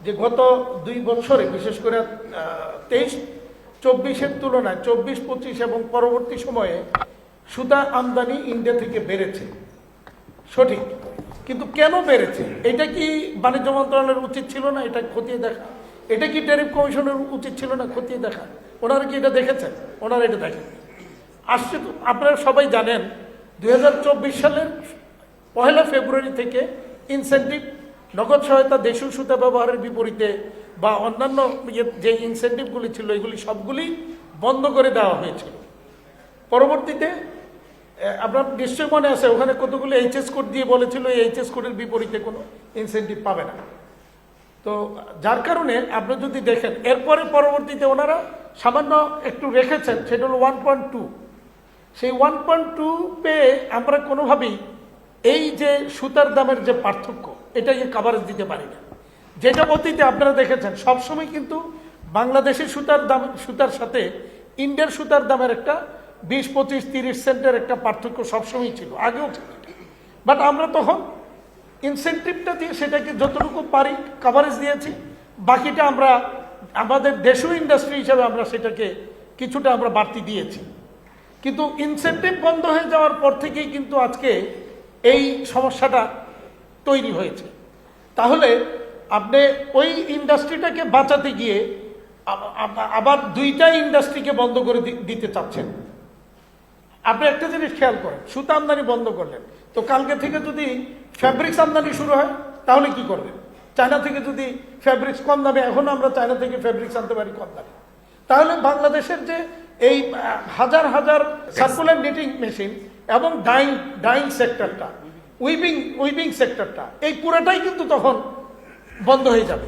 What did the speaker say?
যে গত 2 বছরে বিশেষ করে 23-24-এর তুলনায় 24-25 এবং পরবর্তী সময়ে সুতা আমদানি ইন্ডিয়া থেকে বেড়েছে, সঠিক। কিন্তু কেন বেড়েছে? এটা কি বাণিজ্য মন্ত্রণালয়ের উচিত ছিল না এটা খতিয়ে দেখা? এটা কি ট্যারিফ কমিশনের উচিত ছিল না খতিয়ে দেখা? ওনারা কি এটা দেখেছেন? ওনারা এটা দেখেন। আসছে তো, আপনারা সবাই জানেন 2024 সালের 1 ফেব্রুয়ারি থেকে ইনসেন্টিভ, নগদ সহায়তা দেশীয় সুতা ব্যবহারের বিপরীতে বা অন্যান্য যে ইনসেন্টিভগুলি ছিল এগুলি সবগুলি বন্ধ করে দেওয়া হয়েছিল। পরবর্তীতে আপনার নিশ্চয় মনে আছে ওখানে কতগুলো এইচএস কোড দিয়ে বলেছিল এই এইচএস কোডের বিপরীতে কোনো ইনসেন্টিভ পাবে না। তো যার কারণে আপনি যদি দেখেন এরপরে পরবর্তীতে ওনারা সামান্য একটু রেখেছেন, সেটা হলো 1.2। সেই 1.2 পেয়ে আমরা কোনোভাবেই এই যে সুতার দামের যে পার্থক্য এটাকে কাভারেজ দিতে পারি না। যেটা অতীতে আপনারা দেখেছেন সবসময় কিন্তু বাংলাদেশের সুতার সাথে ইন্ডিয়ার সুতার দামের একটা 20-25-30 সেন্টের একটা পার্থক্য সবসময় ছিল, আগেও ছিল। বাট আমরা তখন ইনসেন্টিভটা দিয়ে সেটাকে যতটুকু পারি কাভারেজ দিয়েছি, বাকিটা আমরা আমাদের দেশীয় ইন্ডাস্ট্রি হিসাবে আমরা সেটাকে কিছুটা আমরা বাড়তি দিয়েছি। কিন্তু ইনসেন্টিভ বন্ধ হয়ে যাওয়ার পর থেকেই কিন্তু আজকে এই সমস্যাটা তৈরি হয়েছে। তাহলে আপনি ওই ইন্ডাস্ট্রিটাকে বাঁচাতে গিয়ে আবার 2টা ইন্ডাস্ট্রিকে বন্ধ করে দিতে চাচ্ছেন। আপনি একটা জিনিস খেয়াল করেন, সুতা আমদানি বন্ধ করলেন, তো কালকে থেকে যদি ফ্যাব্রিক্স আমদানি শুরু হয় তাহলে কি করবেন? চায়না থেকে যদি ফ্যাব্রিক্স কম দামে, এখন আমরা চায়না থেকে ফ্যাব্রিক্স আনতে পারি কম দামে, তাহলে বাংলাদেশের যে এই হাজার হাজার সার্কুলার নিটিং মেশিন এবং ডাইং সেক্টরটা, উইভিং সেক্টরটা, এই পুরোটাই কিন্তু তখন বন্ধ হয়ে যাবে।